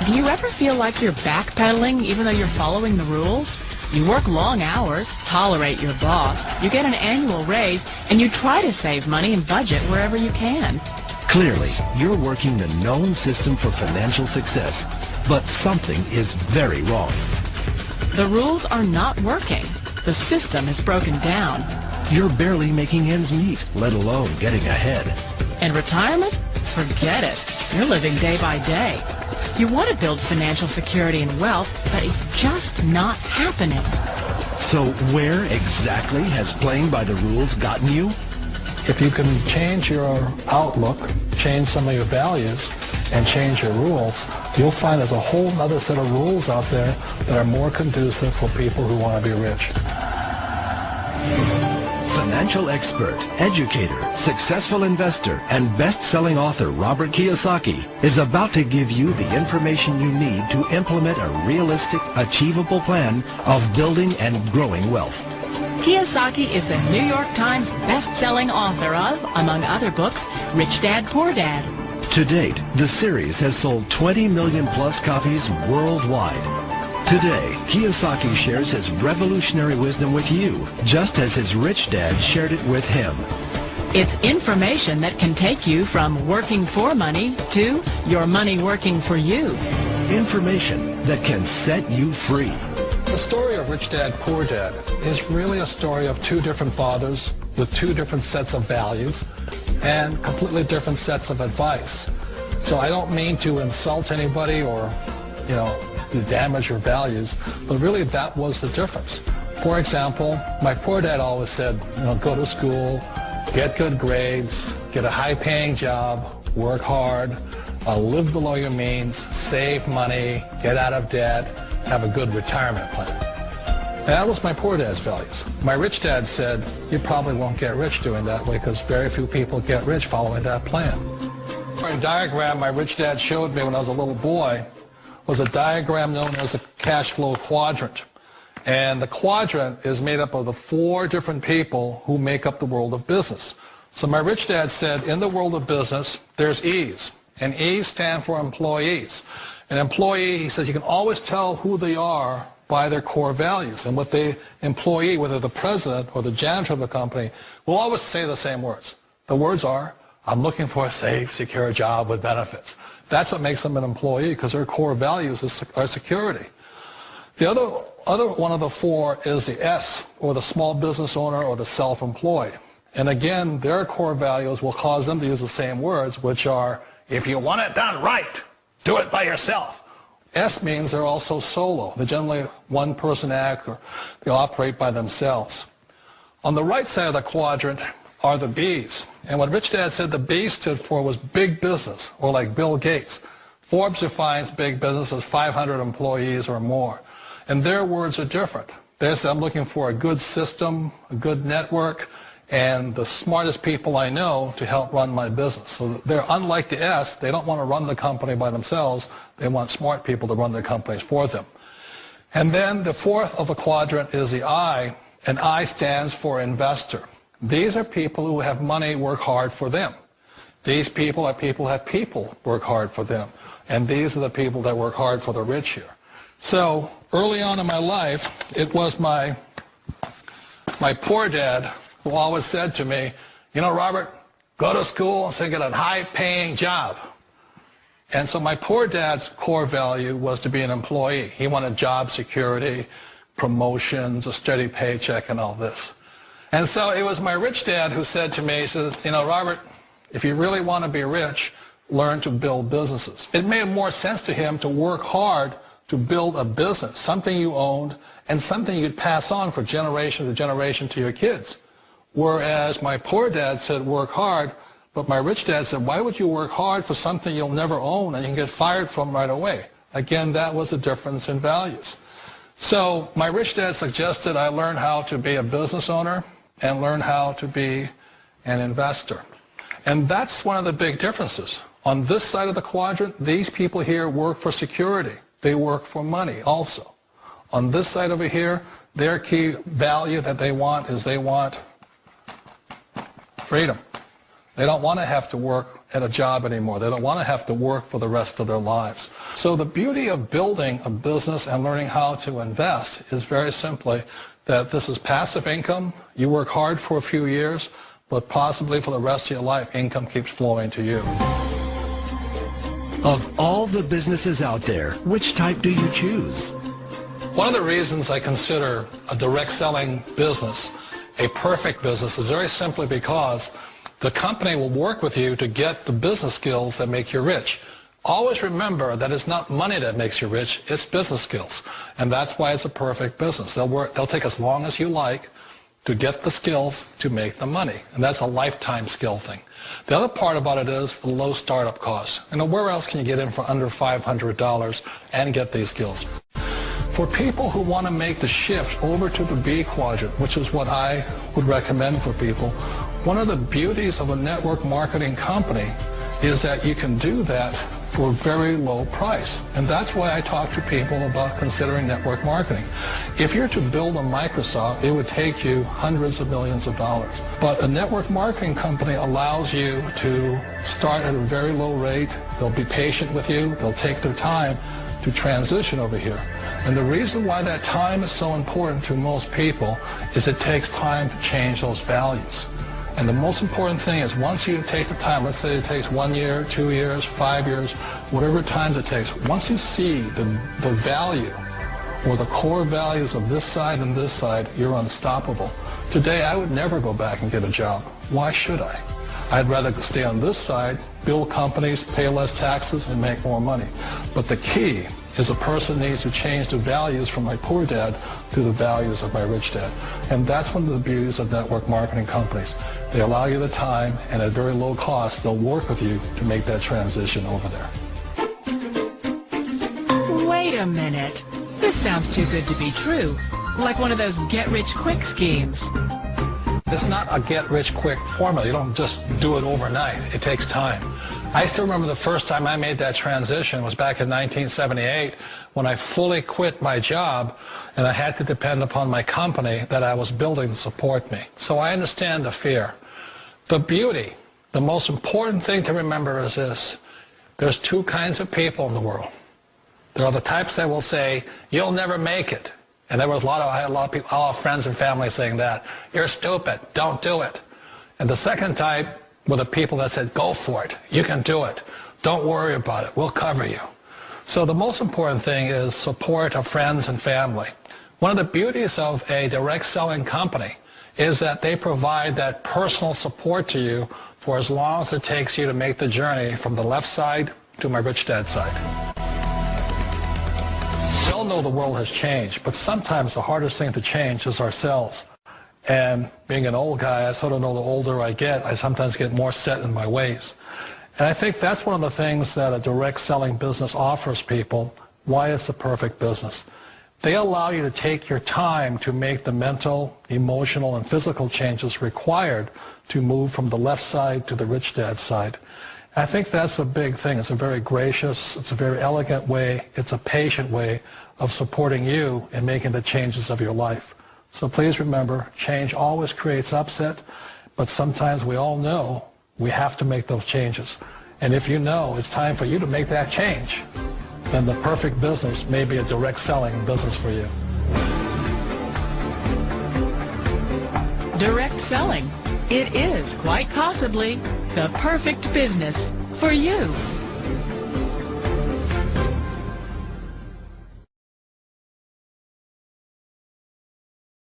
Do you ever feel like you're backpedaling even though you're following the rules? You work long hours, tolerate your boss, you get an annual raise, and you try to save money and budget wherever you can. Clearly, you're working the known system for financial success, but something is very wrong. The rules are not working. The system is broken down. You're barely making ends meet, let alone getting ahead. And retirement? Forget it. You're living day by day. You want to build financial security and wealth, but it's just not happening. So where exactly has playing by the rules gotten you? If you can change your outlook, change some of your values, and change your rules, you'll find there's a whole other set of rules out there that are more conducive for people who want to be rich. Financial expert, educator, successful investor, and best-selling author Robert Kiyosaki is about to give you the information you need to implement a realistic, achievable plan of building and growing wealth. Kiyosaki is the New York Times best-selling author of, among other books, Rich Dad, Poor Dad. To date, the series has sold 20 million plus copies worldwide. Today, Kiyosaki shares his revolutionary wisdom with you, just as his rich dad shared it with him. It's information that can take you from working for money to your money working for you. Information that can set you free. The story of Rich Dad, Poor Dad is really a story of two different fathers with two different sets of values and completely different sets of advice. So I don't mean to insult anybody or, damage your values, but really that was the difference. For example, my poor dad always said, go to school, get good grades, get a high-paying job, work hard, live below your means, save money, get out of debt, have a good retirement plan. And that was my poor dad's values. My rich dad said, you probably won't get rich doing that way because very few people get rich following that plan. A diagram my rich dad showed me when I was a little boy was a diagram known as a cash flow quadrant. And the quadrant is made up of the four different people who make up the world of business. So my rich dad said, in the world of business, there's E's. And E's stand for employees. An employee, he says, you can always tell who they are by their core values. And what the employee, whether the president or the janitor of the company, will always say the same words. The words are, I'm looking for a safe, secure job with benefits. That's what makes them an employee, because their core values are security. The other one of the four is the S, or the small business owner or the self-employed. And again, their core values will cause them to use the same words, which are, if you want it done right, do it by yourself. S means they're also solo. They're generally one-person act, or they operate by themselves. On the right side of the quadrant are the B's. And what Rich Dad said the B stood for was big business, or like Bill Gates. Forbes defines big business as 500 employees or more. And their words are different. They say, I'm looking for a good system, a good network, and the smartest people I know to help run my business. So they're unlike the S. They don't want to run the company by themselves. They want smart people to run their companies for them. And then the fourth of the quadrant is the I, and I stands for investor. These are people who have money work hard for them. These people are people who have people work hard for them. And these are the people that work hard for the rich here. So early on in my life, it was my poor dad who always said to me, Robert, go to school and get a high-paying job. And so my poor dad's core value was to be an employee. He wanted job security, promotions, a steady paycheck, and all this. And so it was my rich dad who said to me, he says, Robert, if you really want to be rich, learn to build businesses. It made more sense to him to work hard to build a business, something you owned and something you'd pass on for generation to generation to your kids. Whereas my poor dad said work hard, but my rich dad said, why would you work hard for something you'll never own and you can get fired from right away? Again, that was a difference in values. So my rich dad suggested I learn how to be a business owner and learn how to be an investor. And that's one of the big differences. On this side of the quadrant, these people here work for security. They work for money also. On this side over here, their key value that they want is they want freedom. They don't want to have to work at a job anymore. They don't want to have to work for the rest of their lives. So the beauty of building a business and learning how to invest is very simply that this is passive income. You work hard for a few years, but possibly for the rest of your life, income keeps flowing to you. Of all the businesses out there, which type do you choose? One of the reasons I consider a direct selling business a perfect business is very simply because the company will work with you to get the business skills that make you rich. Always remember that it's not money that makes you rich, it's business skills. And that's why it's a perfect business. They'll take as long as you like to get the skills to make the money. And that's a lifetime skill thing. The other part about it is the low startup costs. Where else can you get in for under $500 and get these skills? For people who want to make the shift over to the B quadrant, which is what I would recommend for people, one of the beauties of a network marketing company is that you can do that for a very low price. And that's why I talk to people about considering network marketing. If you're to build a Microsoft, it would take you hundreds of millions of dollars. But a network marketing company allows you to start at a very low rate. They'll be patient with you. They'll take their time to transition over here. And the reason why that time is so important to most people is it takes time to change those values. And the most important thing is once you take the time, let's say it takes 1 year, 2 years, 5 years, whatever time it takes, once you see the value or the core values of this side and this side, you're unstoppable. Today, I would never go back and get a job. Why should I? I'd rather stay on this side, build companies, pay less taxes, and make more money. But the key is a person needs to change the values from my poor dad to the values of my rich dad. And that's one of the beauties of network marketing companies. They allow you the time, and at very low cost, they'll work with you to make that transition over there. Wait a minute. This sounds too good to be true. Like one of those get-rich-quick schemes. It's not a get-rich-quick formula. You don't just do it overnight. It takes time. I still remember the first time I made that transition was back in 1978 when I fully quit my job and I had to depend upon my company that I was building to support me. So I understand the fear. The beauty, the most important thing to remember is this. There's two kinds of people in the world. There are the types that will say, you'll never make it. And I had a lot of people, all friends and family saying that. You're stupid. Don't do it. And the second type were the people that said, go for it. You can do it. Don't worry about it. We'll cover you. So the most important thing is support of friends and family. One of the beauties of a direct selling company is that they provide that personal support to you for as long as it takes you to make the journey from the left side to my rich dad side. We all know the world has changed, but sometimes the hardest thing to change is ourselves. And being an old guy, I sort of know the older I get, I sometimes get more set in my ways. And I think that's one of the things that a direct selling business offers people, why it's the perfect business. They allow you to take your time to make the mental, emotional, and physical changes required to move from the left side to the rich dad side. I think that's a big thing. It's a very gracious, it's a very elegant way, it's a patient way of supporting you in making the changes of your life. So please remember, change always creates upset, but sometimes we all know we have to make those changes. And if you know it's time for you to make that change, then the perfect business may be a direct selling business for you. Direct selling. It is quite possibly the perfect business for you.